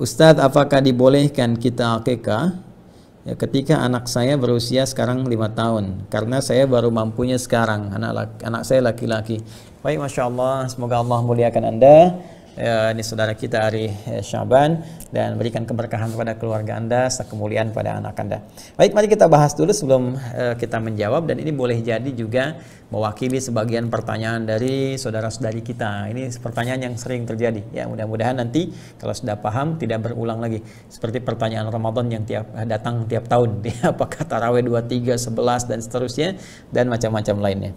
Ustadz, apakah dibolehkan kita akikah ya, ketika anak saya berusia sekarang 5 tahun? Karena saya baru mampunya sekarang, anak saya laki-laki. Baik, Masya Allah, semoga Allah muliakan Anda. Ya, ini saudara kita Ari Syaban, dan berikan keberkahan kepada keluarga Anda, kemuliaan pada anak Anda. Baik, mari kita bahas dulu sebelum kita menjawab, dan ini boleh jadi juga mewakili sebagian pertanyaan dari saudara-saudari kita. Ini pertanyaan yang sering terjadi. Ya, mudah-mudahan nanti kalau sudah paham tidak berulang lagi. Seperti pertanyaan Ramadan yang datang tiap tahun. Apakah tarawih 23, 11 dan seterusnya, dan macam-macam lainnya.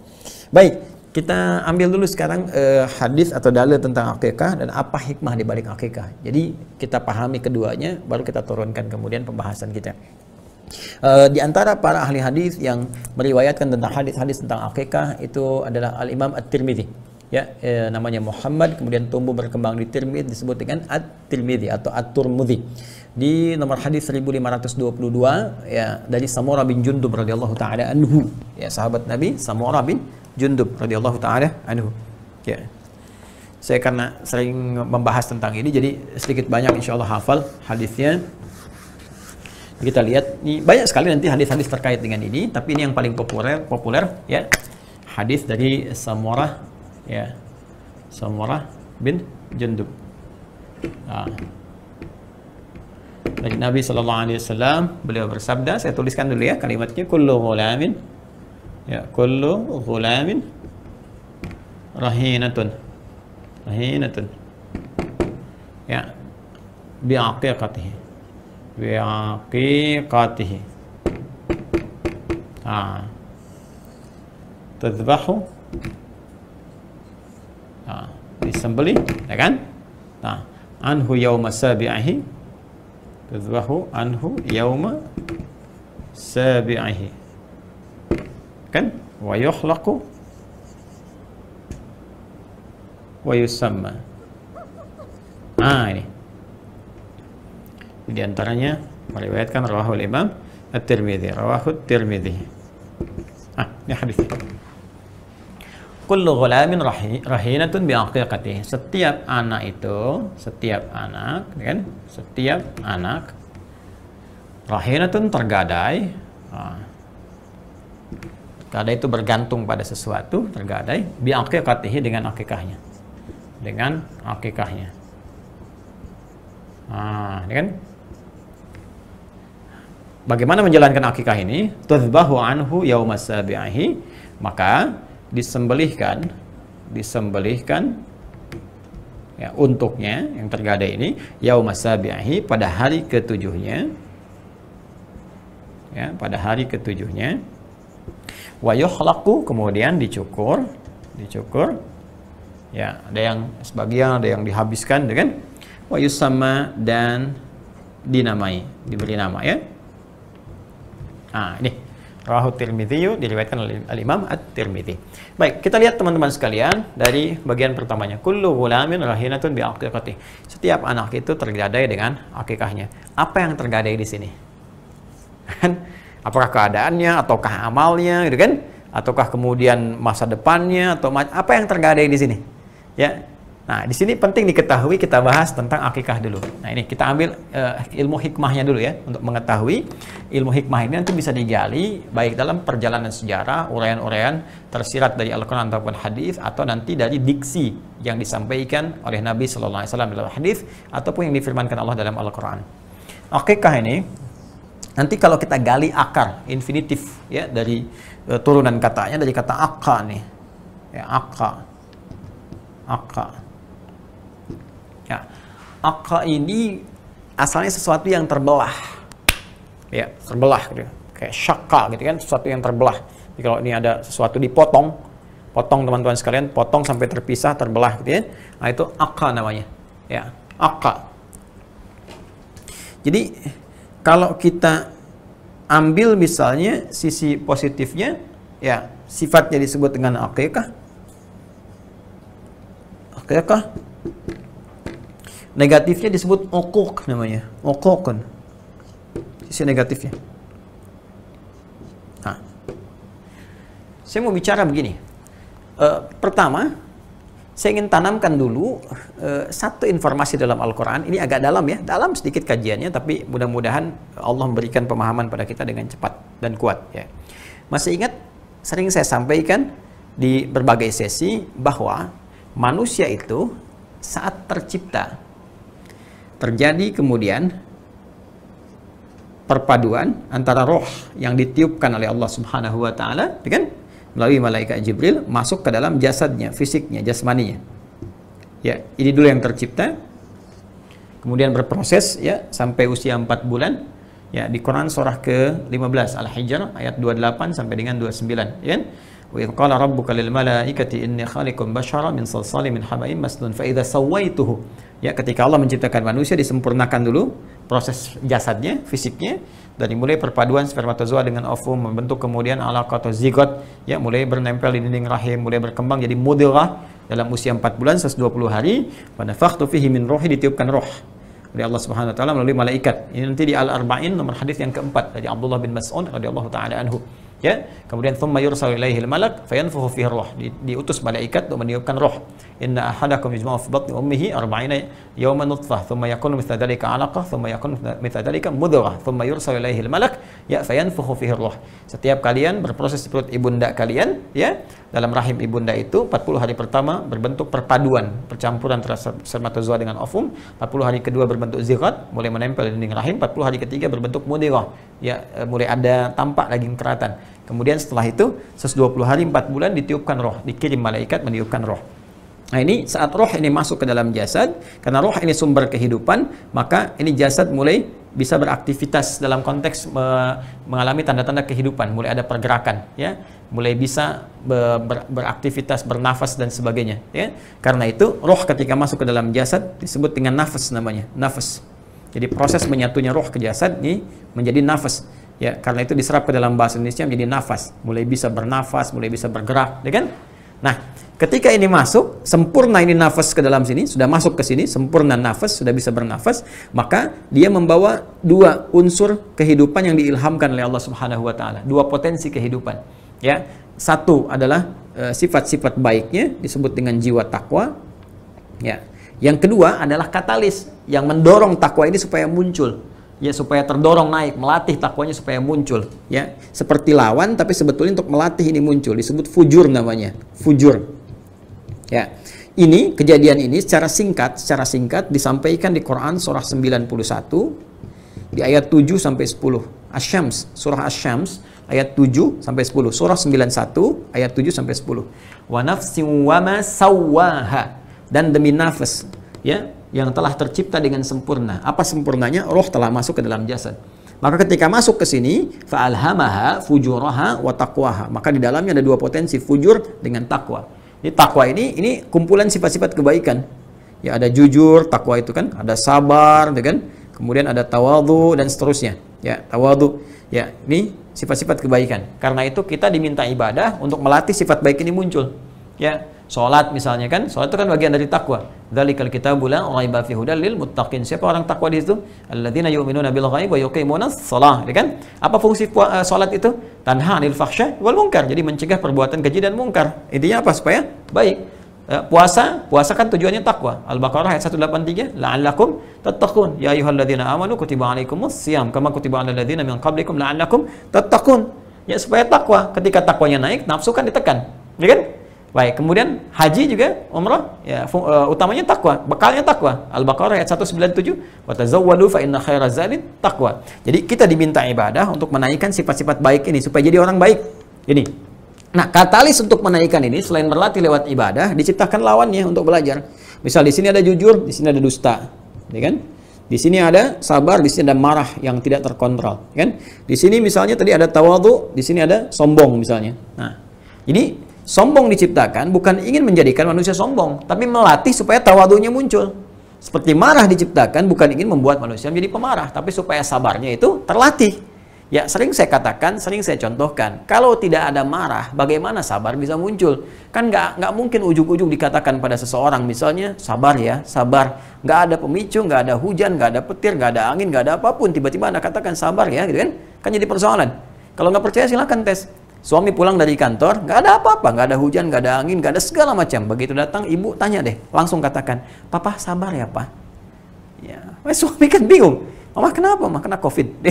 Baik, kita ambil dulu sekarang hadis atau dalil tentang akikah dan apa hikmah di balik akikah. Jadi kita pahami keduanya, baru kita turunkan kemudian pembahasan kita. Di antara para ahli hadis yang meriwayatkan tentang hadis-hadis tentang akikah itu adalah Al-Imam At-Tirmidzi. Ya, namanya Muhammad, kemudian tumbuh berkembang di Tirmidzi, disebut dengan At-Tirmidzi atau At-Turmudzi. Di nomor hadis 1522 ya, dari Samurah bin Jundub radhiyallahu taala anhu. Ya, sahabat Nabi Samurah bin Jundub radhiyallahu taala anhu. Ya. Saya karena sering membahas tentang ini, jadi sedikit banyak insyaallah hafal hadisnya. Kita lihat ini banyak sekali nanti hadis-hadis terkait dengan ini, tapi ini yang paling populer ya. Hadis dari Samurah ya. Samurah bin Jundub. Nah. Dari Nabi sallallahu alaihi wasallam, beliau bersabda, saya tuliskan dulu ya kalimatnya, kullu ghulamin ya, kullu ghulamin rahinatun ya bi'aqiqatihi tadhbahu disembelih ya kan, anhu yauma sabi'ihi, tadhbahu anhu yauma sabi'ihi kan, wa yukhlaqu wa yusamma. Ini di antaranya meriwayatkan rawahul Imam At-Tirmidzi, rawahut Tirmidzi. Ini hadisnya. Kullu ghulamin rahinatun bi'aqiqatihi. Setiap anak kan, setiap anak rahinatun tergadai. Tergadai itu bergantung pada sesuatu, tergadai bi'aqiqatihi dengan akikahnya. Dengan akikahnya. Ini kan? Bagaimana menjalankan akikah ini? Tuzbahu anhu yaumas sabi'ihi, maka disembelihkan ya, untuknya yang tergadai ini yaumas sabi'ihi, pada hari ketujuhnya. Ya, pada hari ketujuhnya. Wa yukhlaqu, kemudian dicukur. Ya, ada yang sebagian, ada yang dihabiskan dengan wa yusamma, dan dinamai, diberi nama ya. Ini rawahu Tirmidzi, diriwayatkan oleh Al-Imam At-Tirmidzi. Baik, kita lihat teman-teman sekalian dari bagian pertamanya. Kullu ghulamin rahinatun bi'aqiqatihi. Setiap anak itu tergadai dengan akikahnya. Apa yang tergadai di sini? Apakah keadaannya, ataukah amalnya, gitu kan? Ataukah kemudian masa depannya, atau apa yang tergadai di sini? Ya. Nah, di sini penting diketahui, kita bahas tentang akikah dulu. Nah, ini kita ambil ilmu hikmahnya dulu ya, untuk mengetahui ilmu hikmah ini nanti bisa digali baik dalam perjalanan sejarah, uraian-uraian tersirat dari Al-Qur'an ataupun hadis, atau nanti dari diksi yang disampaikan oleh Nabi sallallahu alaihi wasallam dalam hadis, ataupun yang difirmankan Allah dalam Al-Qur'an. Akikah ini nanti kalau kita gali akar infinitif ya, dari turunan katanya dari kata akka nih. Ya, akka. Ya, akka ini asalnya sesuatu yang terbelah. Ya, terbelah gitu. Kayak syakka gitu kan, sesuatu yang terbelah. Jadi kalau ini ada sesuatu dipotong, teman-teman sekalian, potong sampai terpisah, terbelah gitu ya. Nah, itu akka namanya. Ya, akka. Jadi kalau kita ambil misalnya sisi positifnya, ya sifatnya disebut dengan akikah. Negatifnya disebut uquq namanya, uququn. Sisi negatifnya. Saya mau bicara begini. Pertama, saya ingin tanamkan dulu satu informasi dalam Al-Quran. Ini agak dalam ya, dalam sedikit kajiannya, tapi mudah-mudahan Allah memberikan pemahaman pada kita dengan cepat dan kuat ya. Masih ingat sering saya sampaikan di berbagai sesi bahwa manusia itu saat tercipta terjadi kemudian perpaduan antara roh yang ditiupkan oleh Allah Subhanahu wa taala, kan? Melalui malaikat Jibril masuk ke dalam jasadnya, fisiknya, jasmaninya. Ya, ini dulu yang tercipta. Kemudian berproses ya sampai usia 4 bulan. Ya, di Quran surah ke-15 Al-Hijr ayat 28 sampai dengan 29, ya kan? Wa idz qala rabbuka lil malaikati inni khaliqun basyara min salsalin min hama'in masnun fa idza sawaituhu. Ya, ketika Allah menciptakan manusia disempurnakan dulu proses jasadnya, fisiknya, dari mulai perpaduan spermatozoa dengan ovum membentuk kemudian alaqah atau zigot, ya, mulai bernempel di dinding rahim, mulai berkembang jadi mudghah dalam usia 4 bulan 120 hari, pada fakhtu fihi min ruhi, ditiupkan roh oleh Allah Subhanahu wa taala melalui malaikat. Ini nanti di Al-Arba'in nomor hadis yang keempat dari Abdullah bin Mas'ud radhiyallahu taala anhu. Ya, kemudian thumma yursalu ilaihi al-malak fayanfukhu fihi roh, diutus malaikat untuk meniupkan roh. Inna ahadakum yajma'u fi batni ummihi 40 yawman nutfah thumma yakunu mithla dhalika 'alaqah thumma yakunu mithla dhalika mudghah thumma yursalu ilaihi al-malak ya fayanfukhu fihi roh. Setiap kalian berproses di perut ibunda kalian, ya, dalam rahim ibunda itu 40 hari pertama berbentuk perpaduan, percampuran antara spermatozoa dengan ovum, 40 hari kedua berbentuk zigot, mulai menempel di dinding rahim, 40 hari ketiga berbentuk mudghah, ya, mulai ada tampak daging keratan. Kemudian setelah itu 120 hari 4 bulan ditiupkan roh, dikirim malaikat meniupkan roh. Nah, ini saat roh ini masuk ke dalam jasad, karena roh ini sumber kehidupan, maka ini jasad mulai bisa beraktivitas dalam konteks mengalami tanda-tanda kehidupan, mulai ada pergerakan, ya, mulai bisa beraktivitas, bernafas dan sebagainya, ya. Karena itu roh ketika masuk ke dalam jasad disebut dengan nafas, namanya nafas. Jadi proses menyatunya roh ke jasad ini menjadi nafas. Ya, karena itu diserap ke dalam bahasa Indonesia menjadi nafas, mulai bisa bernafas, mulai bisa bergerak, ya kan? Nah, ketika ini masuk, sempurna ini nafas ke dalam sini, sudah masuk ke sini, sempurna nafas, sudah bisa bernafas, maka dia membawa dua unsur kehidupan yang diilhamkan oleh Allah Subhanahu wa taala, dua potensi kehidupan. Ya, satu adalah sifat-sifat baiknya disebut dengan jiwa takwa. Ya. Yang kedua adalah katalis yang mendorong takwa ini supaya muncul. Ya, supaya terdorong naik, melatih takwanya supaya muncul, ya. Seperti lawan tapi sebetulnya untuk melatih ini muncul, disebut fujur namanya, fujur. Ya. Ini kejadian ini secara singkat disampaikan di Quran surah 91 di ayat 7 sampai 10. Asy-Syams, surah Asy-Syams ayat 7 sampai 10. Surah 91 ayat 7 sampai 10. Wa nafsin wa ma sawwaha, dan demi nafas, ya, yang telah tercipta dengan sempurna. Apa sempurnanya? Roh telah masuk ke dalam jasad. Maka ketika masuk ke sini, fa'alhamaha fujuraha wa taqwaha. Maka di dalamnya ada dua potensi, fujur dengan takwa. Jadi takwa ini kumpulan sifat-sifat kebaikan. Ya, ada jujur, takwa itu kan, ada sabar, kan? Kemudian ada tawadhu dan seterusnya. Ya, tawadhu. Ya, ini sifat-sifat kebaikan. Karena itu kita diminta ibadah untuk melatih sifat baik ini muncul. Ya, sholat misalnya kan, sholat itu kan bagian dari takwa. Dzalikal kitabu la raiba fihi hudal lil muttaqin. Siapa orang takwa di situ? Alladzina yu'minuna bil ghaib wa yuqimunas shalah, ya kan? Apa fungsi sholat itu? Tanha 'anil fahsya wal munkar. Jadi mencegah perbuatan keji dan mungkar. Intinya apa? Supaya baik. Puasa kan tujuannya takwa. Al-Baqarah ayat 183, la'allakum tattaqun. Ya ayyuhalladzina amanu kutiba 'alaikumus shiyam kama kutiba 'alal ladzina min qablikum la'allakum tattaqun. Ya, supaya takwa. Ketika takwanya naik, nafsu kan ditekan. Ya kan? Baik, kemudian haji juga, umrah, ya, utamanya takwa, bekalnya takwa. Al-Baqarah ayat 197, wa tazawwadu fa inna khairaz zadi taqwa. Jadi kita diminta ibadah untuk menaikkan sifat-sifat baik ini supaya jadi orang baik. Ini. Nah, katalis untuk menaikkan ini selain berlatih lewat ibadah, diciptakan lawannya untuk belajar. Misal di sini ada jujur, di sini ada dusta, ya kan? Di sini ada sabar, di sini ada marah yang tidak terkontrol, ya kan? Di sini misalnya tadi ada tawadhu, di sini ada sombong misalnya. Nah, ini sombong diciptakan bukan ingin menjadikan manusia sombong, tapi melatih supaya tawadhunya muncul. Seperti marah diciptakan bukan ingin membuat manusia menjadi pemarah, tapi supaya sabarnya itu terlatih. Ya, sering saya katakan, sering saya contohkan, kalau tidak ada marah, bagaimana sabar bisa muncul? Kan nggak mungkin ujung-ujung dikatakan pada seseorang, misalnya, sabar ya, sabar. Nggak ada pemicu, nggak ada hujan, nggak ada petir, nggak ada angin, nggak ada apapun. Tiba-tiba Anda katakan sabar ya, gitu kan? Kan jadi persoalan. Kalau nggak percaya silahkan tes. Suami pulang dari kantor, nggak ada apa-apa, nggak ada hujan, nggak ada angin, nggak ada segala macam. Begitu datang, ibu tanya deh, langsung katakan, papa sabar ya pak. Ya, suami kan bingung. Mama kenapa? Mama kena COVID.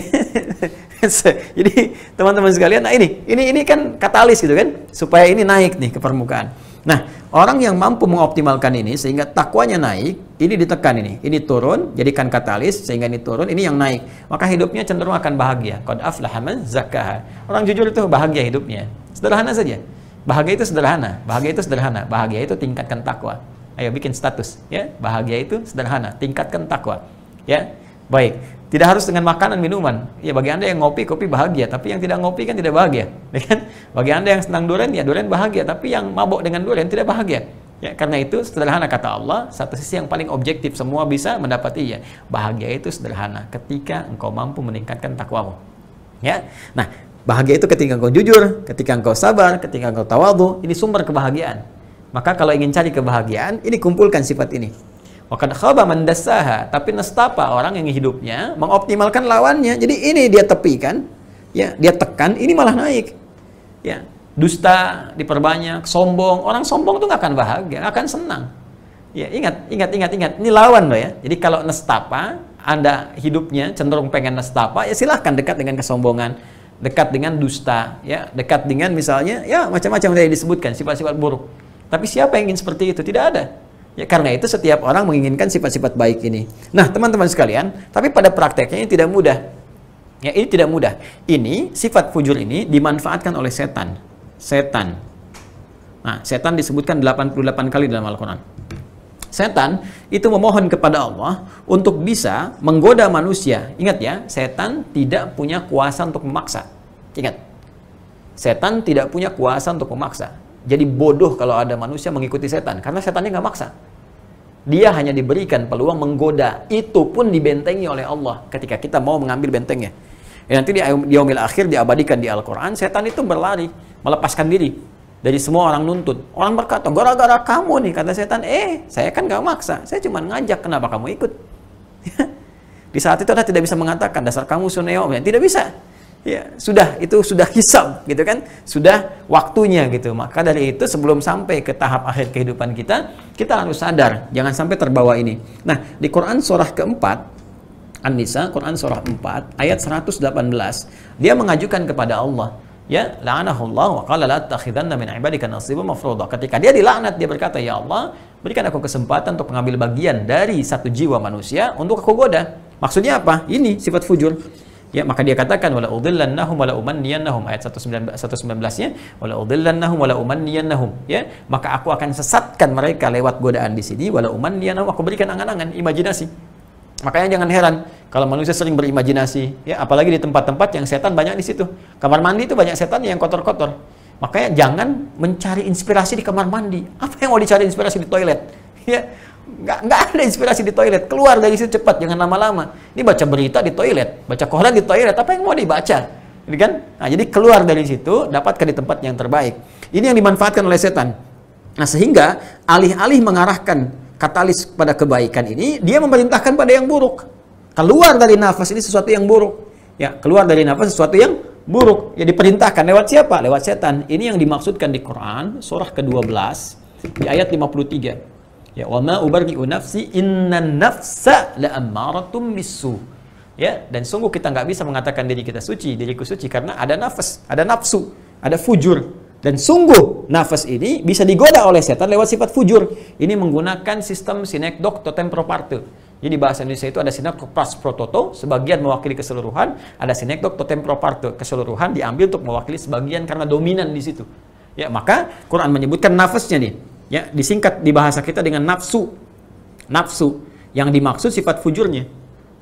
Jadi teman-teman sekalian, nah ini kan katalis gitu kan, supaya ini naik nih ke permukaan. Nah, orang yang mampu mengoptimalkan ini sehingga takwanya naik, ini ditekan ini turun, jadikan katalis sehingga ini turun, ini yang naik. Maka hidupnya cenderung akan bahagia. Qad aflaha man zakkaha. Orang jujur itu bahagia hidupnya. Sederhana saja. Bahagia itu sederhana. Bahagia itu sederhana. Bahagia itu tingkatkan takwa. Ayo bikin status, ya. Bahagia itu sederhana, tingkatkan takwa. Ya. Baik. Tidak harus dengan makanan, minuman. Ya, bagi Anda yang ngopi, kopi bahagia. Tapi yang tidak ngopi kan tidak bahagia. Ya kan? Bagi Anda yang senang durian, ya durian bahagia. Tapi yang mabuk dengan durian tidak bahagia. Ya, karena itu sederhana kata Allah, satu sisi yang paling objektif, semua bisa mendapati ya. Bahagia itu sederhana ketika engkau mampu meningkatkan takwamu. Ya. Nah, bahagia itu ketika engkau jujur, ketika engkau sabar, ketika engkau tawadhu, ini sumber kebahagiaan. Maka kalau ingin cari kebahagiaan, ini kumpulkan sifat ini. Wa qad khaba man dassaha, tapi nestapa orang yang hidupnya mengoptimalkan lawannya. Jadi ini dia tepikan, ya, dia tekan, ini malah naik. Ya, dusta diperbanyak, sombong. Orang sombong tuh nggak akan bahagia, nggak akan senang. Ya, ingat. Ini lawan loh ya. Jadi kalau nestapa, Anda hidupnya cenderung pengen nestapa, ya silahkan dekat dengan kesombongan, dekat dengan dusta, ya, dekat dengan misalnya, ya macam-macam yang disebutkan, sifat-sifat buruk. Tapi siapa yang ingin seperti itu? Tidak ada. Ya, karena itu setiap orang menginginkan sifat-sifat baik ini. Nah, teman-teman sekalian, tapi pada prakteknya ini tidak mudah. Ya, ini tidak mudah. Ini, sifat fujur ini dimanfaatkan oleh setan. Setan. Nah, setan disebutkan 88 kali dalam Al-Quran. Setan itu memohon kepada Allah untuk bisa menggoda manusia. Ingat ya, setan tidak punya kuasa untuk memaksa. Ingat. Setan tidak punya kuasa untuk memaksa. Jadi bodoh kalau ada manusia mengikuti setan, karena setannya nggak maksa. Dia hanya diberikan peluang menggoda. Itu pun dibentengi oleh Allah ketika kita mau mengambil bentengnya. Ya, nanti di yaumil akhir diabadikan di Al-Quran, setan itu berlari, melepaskan diri dari semua orang nuntut. Orang berkata, gara-gara kamu nih, kata setan, saya kan nggak maksa, saya cuma ngajak, kenapa kamu ikut? Di saat itu Anda tidak bisa mengatakan, dasar kamu suneo, tidak bisa. Ya, itu sudah hisab gitu kan, sudah waktunya gitu. Maka dari itu sebelum sampai ke tahap akhir kehidupan kita harus sadar, jangan sampai terbawa ini. Nah, di Quran surah keempat, An-Nisa, Quran surah 4 ayat 118, dia mengajukan kepada Allah, ya, la'anahullah wa qala la tattakhidanna min ibadika nasiban mafruḍa. Ketika dia dilaknat, dia berkata, ya Allah, berikan aku kesempatan untuk mengambil bagian dari satu jiwa manusia untuk aku goda. Maksudnya apa? Ini sifat fujur. Ya, maka dia katakan wala udhillannahum wala umanniyannahum, ayat 119-nya, wala udhillannahum wala umanniyannahum, ya, maka aku akan sesatkan mereka lewat godaan di sini, wala umanniyannahum, aku berikan angan-angan, imajinasi. Makanya jangan heran kalau manusia sering berimajinasi, ya, apalagi di tempat-tempat yang setan banyak di situ. Kamar mandi itu banyak setan yang kotor-kotor. Makanya jangan mencari inspirasi di kamar mandi. Apa yang mau dicari inspirasi di toilet? Ya, nggak ada inspirasi di toilet. Keluar dari situ cepat, jangan lama-lama. Ini baca berita di toilet, baca koran di toilet, apa yang mau dibaca? Ini kan? Nah, jadi keluar dari situ, dapatkan di tempat yang terbaik. Ini yang dimanfaatkan oleh setan. Nah, sehingga alih-alih mengarahkan katalis pada kebaikan ini, dia memerintahkan pada yang buruk. Keluar dari nafas ini sesuatu yang buruk. Ya, keluar dari nafas sesuatu yang buruk. Ya, diperintahkan lewat siapa? Lewat setan. Ini yang dimaksudkan di Quran surah ke-12 di ayat 53. Ya, wa ma ubarri'u nafsi innan nafsa la'ammaratun bisu. Ya, dan sungguh kita nggak bisa mengatakan diri kita suci, diriku suci, karena ada nafas, ada nafsu, ada fujur. Dan sungguh nafas ini bisa digoda oleh setan lewat sifat fujur. Ini menggunakan sistem sinekdok totem pro parte. Jadi bahasa Indonesia itu ada sinekdok pras pro toto, sebagian mewakili keseluruhan, ada sinekdok totem pro parte, keseluruhan diambil untuk mewakili sebagian karena dominan di situ. Ya, maka Quran menyebutkan nafasnya nih. Ya, disingkat di bahasa kita dengan nafsu. Nafsu yang dimaksud sifat fujurnya.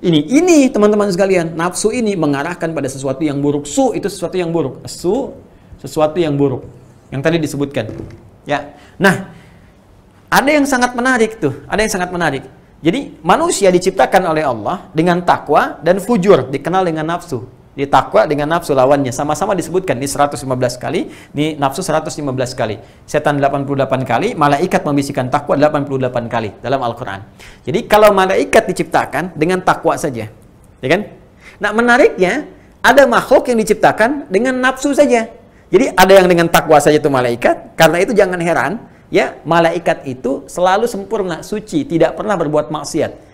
Ini teman-teman sekalian, nafsu ini mengarahkan pada sesuatu yang buruk. Su itu sesuatu yang buruk. Su sesuatu yang buruk. Yang tadi disebutkan. Ya. Nah, ada yang sangat menarik tuh, ada yang sangat menarik. Jadi, manusia diciptakan oleh Allah dengan takwa dan fujur, dikenal dengan nafsu. Di takwa dengan nafsu lawannya sama-sama disebutkan di 115 kali, di nafsu 115 kali, setan 88 kali, malaikat membisikkan takwa 88 kali dalam Al-Qur'an. Jadi kalau malaikat diciptakan dengan takwa saja, ya kan? Nah, menariknya ada makhluk yang diciptakan dengan nafsu saja. Jadi ada yang dengan takwa saja itu malaikat. Karena itu jangan heran, ya, malaikat itu selalu sempurna, suci, tidak pernah berbuat maksiat.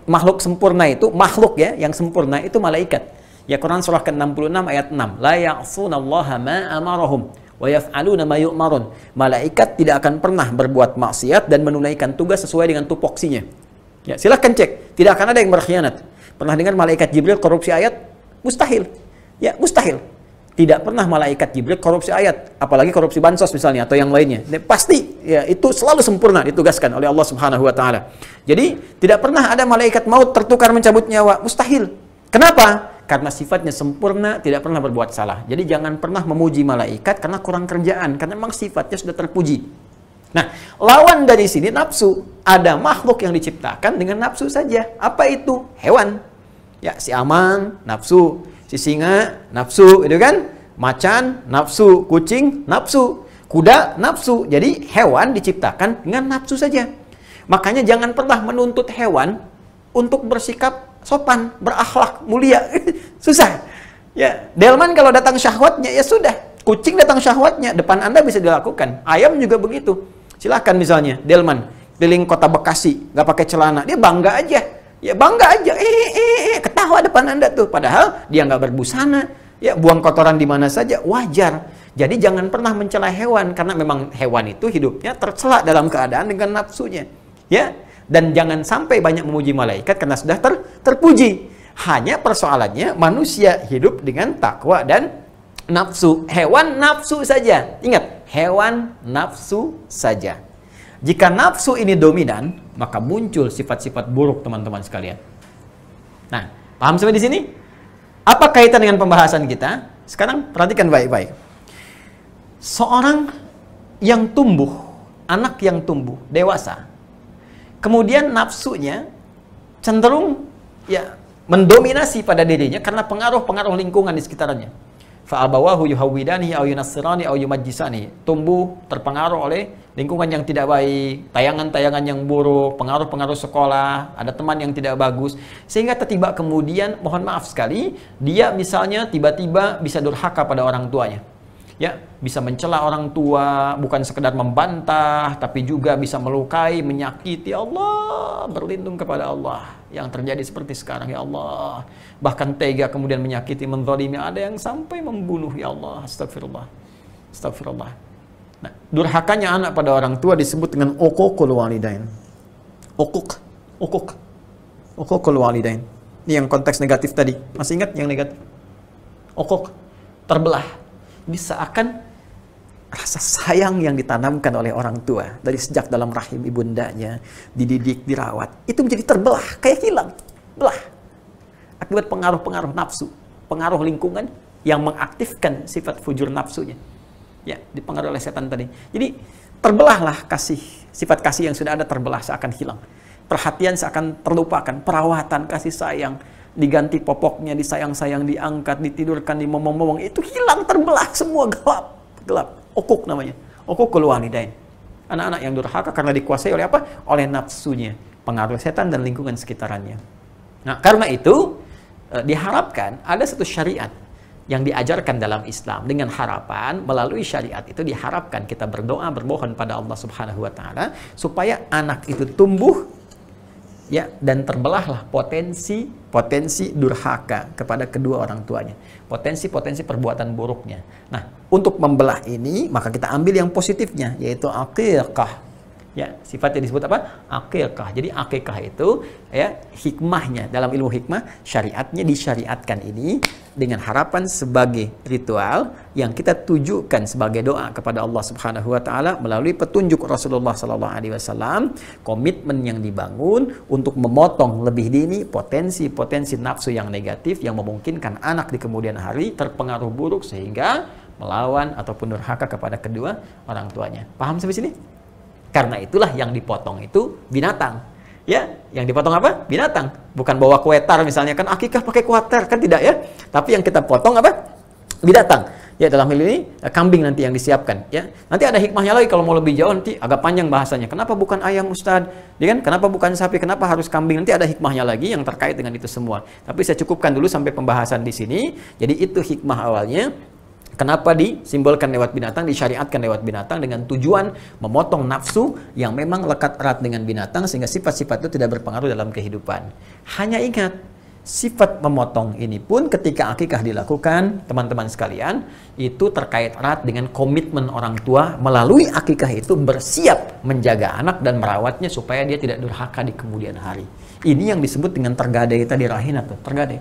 Makhluk sempurna itu, makhluk ya, yang sempurna itu malaikat. Ya, Quran surah ke-66 ayat 6. La ya'sunallaha ma amarahum wa yaf'aluna ma yu'marun. Malaikat tidak akan pernah berbuat maksiat dan menunaikan tugas sesuai dengan tupoksinya. Ya, silahkan cek. Tidak akan ada yang berkhianat. Pernah dengar malaikat Jibril korupsi ayat? Mustahil. Ya, mustahil. Tidak pernah malaikat Jibril korupsi ayat, apalagi korupsi bansos misalnya atau yang lainnya. Dan pasti ya itu selalu sempurna ditugaskan oleh Allah Subhanahu wa taala. Jadi tidak pernah ada malaikat maut tertukar mencabut nyawa, mustahil. Kenapa? Karena sifatnya sempurna, tidak pernah berbuat salah. Jadi jangan pernah memuji malaikat karena kurang kerjaan, karena memang sifatnya sudah terpuji. Nah, lawan dari sini nafsu. Ada makhluk yang diciptakan dengan nafsu saja. Apa itu? Hewan. Ya, si Aman, nafsu. Si singa, nafsu, itu kan? Macan, nafsu. Kucing, nafsu. Kuda, nafsu. Jadi hewan diciptakan dengan nafsu saja. Makanya jangan pernah menuntut hewan untuk bersikap sopan, berakhlak, mulia. Susah. Ya, delman kalau datang syahwatnya, ya sudah. Kucing datang syahwatnya, depan Anda bisa dilakukan. Ayam juga begitu. Silahkan misalnya, delman, keliling kota Bekasi, nggak pakai celana. Dia bangga aja. Ya bangga aja, ketawa depan Anda tuh. Padahal dia nggak berbusana, ya buang kotoran di mana saja, wajar. Jadi jangan pernah mencela hewan, karena memang hewan itu hidupnya tercela dalam keadaan dengan nafsunya. Ya, dan jangan sampai banyak memuji malaikat karena sudah terpuji. Hanya persoalannya manusia hidup dengan takwa dan nafsu. Hewan nafsu saja. Ingat, hewan nafsu saja. Jika nafsu ini dominan, maka muncul sifat-sifat buruk teman-teman sekalian. Nah, paham sampai di sini? Apa kaitan dengan pembahasan kita? Sekarang perhatikan baik-baik. Seorang yang tumbuh, anak yang tumbuh, dewasa, kemudian nafsunya cenderung ya mendominasi pada dirinya karena pengaruh-pengaruh lingkungan di sekitarnya. Fa'abawahu yuhawwidani au yunassirani au yumajjisani. Tumbuh terpengaruh oleh lingkungan yang tidak baik, tayangan-tayangan yang buruk, pengaruh-pengaruh sekolah, ada teman yang tidak bagus, sehingga tiba kemudian, mohon maaf sekali, dia misalnya tiba-tiba bisa durhaka pada orang tuanya. Ya, bisa mencela orang tua, bukan sekedar membantah, tapi juga bisa melukai, menyakiti. Allah, berlindung kepada Allah. Yang terjadi seperti sekarang, ya Allah. Bahkan tega kemudian menyakiti, menzalimi, ada yang sampai membunuh, ya Allah. Astagfirullah. Astagfirullah. Nah, durhakanya anak pada orang tua disebut dengan uququl walidain. Uququl walidain. Ini yang konteks negatif tadi. Masih ingat yang negatif? Uquq, terbelah. Ini seakan rasa sayang yang ditanamkan oleh orang tua dari sejak dalam rahim ibundanya, dididik, dirawat, itu menjadi terbelah, kayak hilang, belah. Akibat pengaruh-pengaruh nafsu, pengaruh lingkungan yang mengaktifkan sifat fujur nafsunya. Ya, dipengaruhi oleh setan tadi. Jadi terbelahlah kasih, sifat kasih yang sudah ada terbelah seakan hilang. Perhatian seakan terlupakan, perawatan, kasih sayang diganti popoknya, disayang-sayang, diangkat, ditidurkan, dimomong-momong, itu hilang, terbelah, semua gelap. Uquq namanya, uququl walidain. Anak-anak yang durhaka karena dikuasai oleh apa? Oleh nafsunya, pengaruh setan dan lingkungan sekitarnya. Nah, karena itu diharapkan ada satu syariat yang diajarkan dalam Islam, dengan harapan melalui syariat itu diharapkan kita berdoa, bermohon pada Allah Subhanahu wa taala supaya anak itu tumbuh ya, dan terbelahlah potensi durhaka kepada kedua orang tuanya, potensi perbuatan buruknya. Nah, untuk membelah ini maka kita ambil yang positifnya, yaitu aqiqah. Ya, sifatnya disebut apa? Aqiqah. Jadi aqiqah itu ya, hikmahnya dalam ilmu hikmah, syariatnya disyariatkan ini dengan harapan sebagai ritual yang kita tujukan sebagai doa kepada Allah Subhanahu wa taala melalui petunjuk Rasulullah sallallahu alaihi wasallam, komitmen yang dibangun untuk memotong lebih dini potensi-potensi nafsu yang negatif yang memungkinkan anak di kemudian hari terpengaruh buruk sehingga melawan ataupun durhaka kepada kedua orang tuanya. Paham sampai sini? Karena itulah yang dipotong itu binatang. Ya, yang dipotong apa? Binatang. Bukan bawa kuetar misalnya, kan akikah pakai kuetar, kan tidak ya. Tapi yang kita potong apa? Binatang. Ya, dalam hal ini kambing nanti yang disiapkan. Ya, nanti ada hikmahnya lagi kalau mau lebih jauh, nanti agak panjang bahasanya. Kenapa bukan ayam, Ustadz? Ya kan? Kenapa bukan sapi? Kenapa harus kambing? Nanti ada hikmahnya lagi yang terkait dengan itu semua. Tapi saya cukupkan dulu sampai pembahasan di sini. Jadi itu hikmah awalnya. Kenapa disimbolkan lewat binatang, disyariatkan lewat binatang dengan tujuan memotong nafsu yang memang lekat erat dengan binatang sehingga sifat-sifat itu tidak berpengaruh dalam kehidupan. Hanya ingat, sifat memotong ini pun ketika akikah dilakukan, teman-teman sekalian, itu terkait erat dengan komitmen orang tua melalui akikah itu bersiap menjaga anak dan merawatnya supaya dia tidak durhaka di kemudian hari. Ini yang disebut dengan tergadai tadi, rahina tuh, tergadai.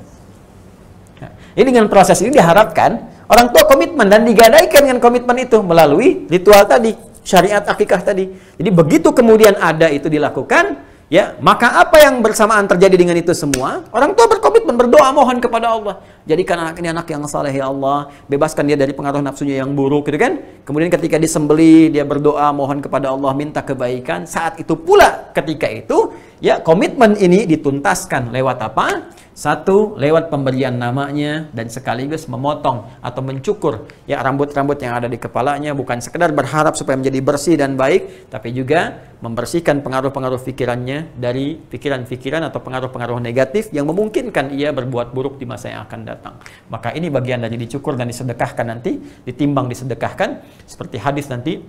Nah, ini dengan proses ini diharapkan orang tua komitmen dan digadaikan dengan komitmen itu melalui ritual tadi, syariat akikah tadi. Jadi begitu kemudian ada itu dilakukan, ya, maka apa yang bersamaan terjadi dengan itu semua? Orang tua berkomitmen, berdoa, mohon kepada Allah. Jadikan anak ini anak yang saleh ya Allah, bebaskan dia dari pengaruh nafsunya yang buruk, gitu kan? Kemudian ketika disembeli, dia berdoa, mohon kepada Allah, minta kebaikan. Saat itu pula, ketika itu, ya, komitmen ini dituntaskan lewat apa? Satu, lewat pemberian namanya dan sekaligus memotong atau mencukur ya rambut-rambut yang ada di kepalanya, bukan sekedar berharap supaya menjadi bersih dan baik, tapi juga membersihkan pengaruh-pengaruh pikirannya dari pikiran-pikiran atau pengaruh-pengaruh negatif yang memungkinkan ia berbuat buruk di masa yang akan datang. Maka ini bagian dari dicukur dan disedekahkan nanti, ditimbang disedekahkan, seperti hadis nanti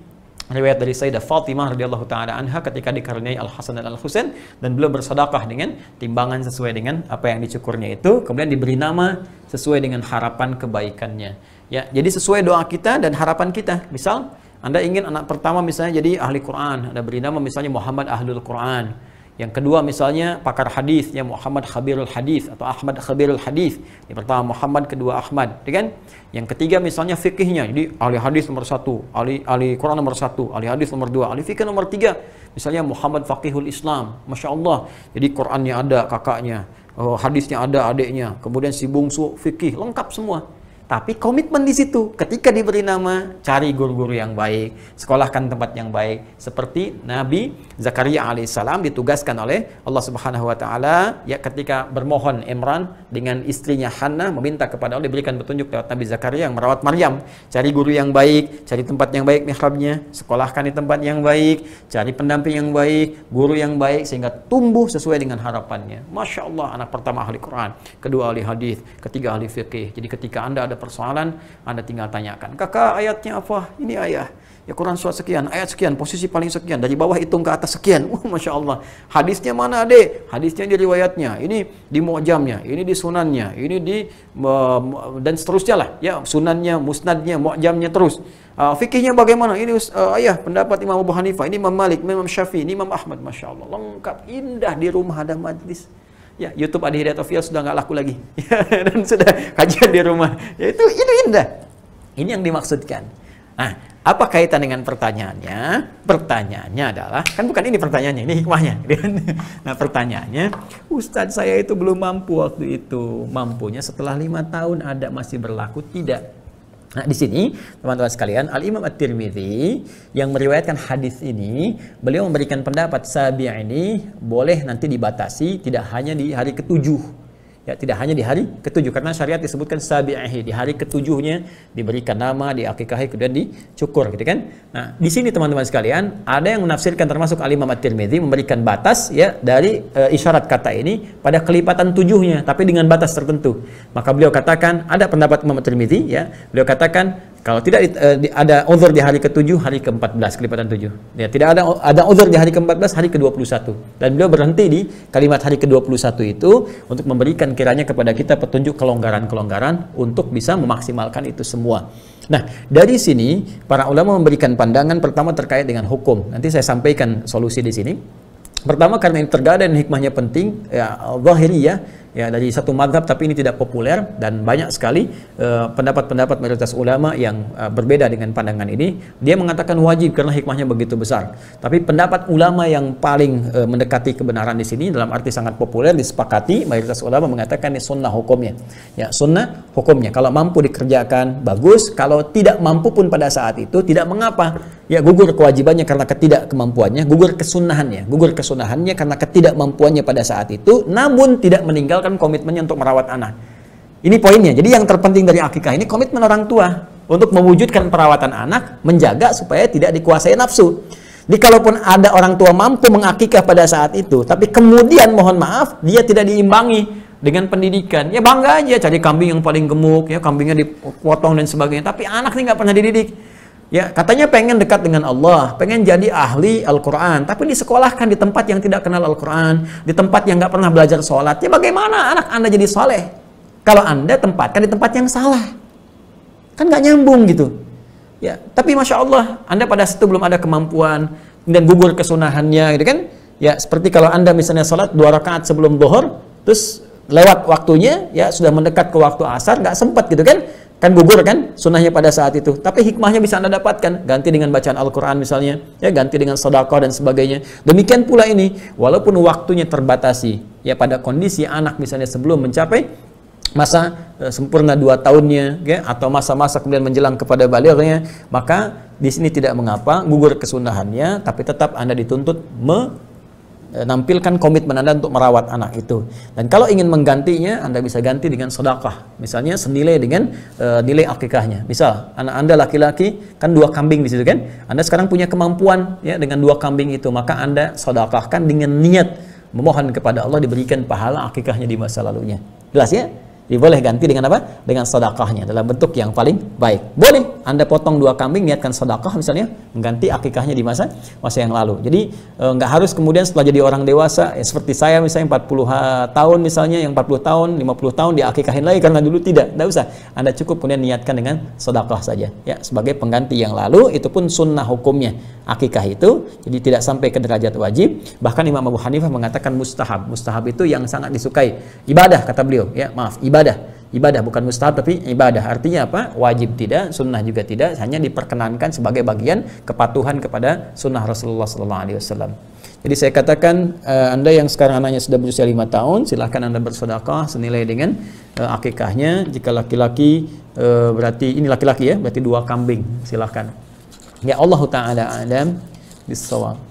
riwayat dari Sayyidah Fatimah radhiyallahu taala anha ketika dikaruniai Al-Hasan dan Al-Husain dan beliau bersedekah dengan timbangan sesuai dengan apa yang dicukurnya itu, kemudian diberi nama sesuai dengan harapan kebaikannya. Ya, jadi sesuai doa kita dan harapan kita. Misal Anda ingin anak pertama misalnya jadi ahli Quran, Anda beri nama misalnya Muhammad Ahlul Quran. Yang kedua misalnya pakar hadis, ya Muhammad Khabirul Hadis atau Ahmad Khabirul Hadis. Yang pertama Muhammad, kedua Ahmad, ya kan? Yang ketiga misalnya fikihnya, jadi ahli hadis nomor 1, ahli Quran nomor 1, ahli hadis nomor 2, ahli fikih nomor 3. Misalnya Muhammad Faqihul Islam, Masya Allah. Jadi Qurannya ada kakaknya, hadisnya ada adiknya, kemudian si bungsu fikih, lengkap semua. Tapi komitmen di situ, ketika diberi nama, cari guru-guru yang baik, sekolahkan tempat yang baik, seperti Nabi Zakaria alaihissalam ditugaskan oleh Allah Subhanahu wa taala ya ketika bermohon Imran dengan istrinya Hannah meminta kepada Allah diberikan petunjuk lewat Nabi Zakaria yang merawat Maryam, cari guru yang baik, cari tempat yang baik mihrabnya, sekolahkan di tempat yang baik, cari pendamping yang baik, guru yang baik sehingga tumbuh sesuai dengan harapannya. Masya Allah, anak pertama ahli Quran, kedua ahli hadis, ketiga ahli fikih. Jadi ketika Anda ada persoalan, Anda tinggal tanyakan, kakak ayatnya apa? Ini ayah. Ya Quran surat sekian, ayat sekian, posisi paling sekian, dari bawah hitung ke atas sekian. Masya Allah. Hadisnya mana adek? Hadisnya di riwayatnya, ini di mu'jamnya, ini di sunannya, ini di dan seterusnya lah. Ya sunannya, musnadnya, mu'jamnya terus. Fikihnya bagaimana? Ini ayah pendapat Imam Abu Hanifah, ini Imam Malik, Imam Syafi'i, ini Imam Ahmad. Masya Allah, lengkap, indah. Di rumah ada majlis. Ya, YouTube Adi Hidayat Official sudah nggak laku lagi. Dan sudah kajian di rumah. Ya, itu indah. Ini yang dimaksudkan. Nah, apa kaitan dengan pertanyaannya? Pertanyaannya adalah, kan bukan ini pertanyaannya, ini hikmahnya. Nah, pertanyaannya, Ustadz saya itu belum mampu waktu itu. Mampunya setelah 5 tahun ada masih berlaku? Tidak. Nah, di sini teman-teman sekalian, Al-Imam At-Tirmidzi yang meriwayatkan hadis ini, beliau memberikan pendapat sabi' ini boleh nanti dibatasi tidak hanya di hari ke-7. Ya, tidak hanya di hari ke-7 karena syariat disebutkan sabi'ihi, di hari ke-7-nya diberikan nama, diakikahi, kemudian dicukur, gitu kan. Nah, di sini teman-teman sekalian, ada yang menafsirkan termasuk Al-Imam At-Tirmidzi memberikan batas ya dari isyarat kata ini pada kelipatan 7-nya, tapi dengan batas tertentu. Maka beliau katakan, ada pendapat Imam At-Tirmidzi ya, beliau katakan kalau tidak ada uzur di hari ke-7, hari ke-14, kelipatan 7. Ya, tidak ada uzur di hari ke-14, hari ke-21. Dan beliau berhenti di kalimat hari ke-21 itu untuk memberikan kiranya kepada kita petunjuk kelonggaran-kelonggaran untuk bisa memaksimalkan itu semua. Nah, dari sini para ulama memberikan pandangan pertama terkait dengan hukum. Nanti saya sampaikan solusi di sini. Pertama, karena ini tergadai dan hikmahnya penting, ya zahiriyah, ya dari satu mazhab, tapi ini tidak populer dan banyak sekali pendapat-pendapat mayoritas ulama yang berbeda dengan pandangan ini. Dia mengatakan wajib karena hikmahnya begitu besar. Tapi pendapat ulama yang paling mendekati kebenaran di sini dalam arti sangat populer disepakati mayoritas ulama mengatakan ini sunnah hukumnya. Ya, sunnah hukumnya. Kalau mampu dikerjakan bagus, kalau tidak mampu pun pada saat itu tidak mengapa. Ya, gugur kewajibannya karena ketidakkemampuannya, gugur kesunahannya karena ketidakmampuannya pada saat itu, namun tidak meninggalkan komitmennya untuk merawat anak. Ini poinnya. Jadi yang terpenting dari akikah ini komitmen orang tua untuk mewujudkan perawatan anak, menjaga supaya tidak dikuasai nafsu. Jadi kalaupun ada orang tua mampu mengakikah pada saat itu, tapi kemudian mohon maaf dia tidak diimbangi dengan pendidikan, ya bangga aja cari kambing yang paling gemuk, ya kambingnya dipotong dan sebagainya. Tapi anak ini nggak pernah dididik. Ya katanya pengen dekat dengan Allah, pengen jadi ahli Al-Quran, tapi disekolahkan di tempat yang tidak kenal Al-Quran, di tempat yang nggak pernah belajar sholat. Ya bagaimana anak Anda jadi soleh kalau Anda tempatkan di tempat yang salah? Kan nggak nyambung gitu. Ya, tapi Masya Allah, Anda pada situ belum ada kemampuan dan gugur kesunahannya gitu kan. Ya seperti kalau Anda misalnya sholat 2 rakaat sebelum zuhur, terus lewat waktunya, ya sudah mendekat ke waktu asar, nggak sempat gitu kan gugur kan sunnahnya pada saat itu. Tapi hikmahnya bisa Anda dapatkan, ganti dengan bacaan Al-Quran misalnya, ya ganti dengan sedekah dan sebagainya. Demikian pula ini, walaupun waktunya terbatasi, ya pada kondisi anak misalnya sebelum mencapai masa sempurna 2 tahunnya, ya, atau masa-masa kemudian menjelang kepada balighnya, maka di sini tidak mengapa gugur kesunahannya, tapi tetap Anda dituntut menampilkan komitmen Anda untuk merawat anak itu. Dan kalau ingin menggantinya, Anda bisa ganti dengan sedekah, misalnya senilai dengan nilai akikahnya. Misal anak Anda laki-laki kan 2 kambing di situ kan, Anda sekarang punya kemampuan ya dengan 2 kambing itu, maka Anda sedekahkan dengan niat memohon kepada Allah diberikan pahala akikahnya di masa lalunya. Jelas ya? Boleh ganti dengan apa? Dengan sedekahnya dalam bentuk yang paling baik. Boleh Anda potong 2 kambing, niatkan sedekah misalnya, mengganti akikahnya di masa yang lalu. Jadi nggak harus kemudian setelah jadi orang dewasa, seperti saya misalnya 40 tahun misalnya, yang 40 tahun, 50 tahun diakikahin lagi karena dulu tidak usah. Anda cukup kemudian niatkan dengan sedekah saja ya, sebagai pengganti yang lalu. Itu pun sunnah hukumnya akikah itu, jadi tidak sampai ke derajat wajib. Bahkan Imam Abu Hanifah mengatakan mustahab. Mustahab itu yang sangat disukai, ibadah kata beliau ya, maaf, ibadah bukan mustahab tapi ibadah. Artinya apa? Wajib tidak, sunnah juga tidak, hanya diperkenankan sebagai bagian kepatuhan kepada sunnah Rasulullah SAW. Jadi saya katakan Anda yang sekarang anaknya sudah berusia 5 tahun, silahkan Anda bersedekah senilai dengan akikahnya. Jika laki-laki berarti ini laki-laki ya, berarti 2 kambing, silahkan. Ya Allah Ta'ala alam bisawab.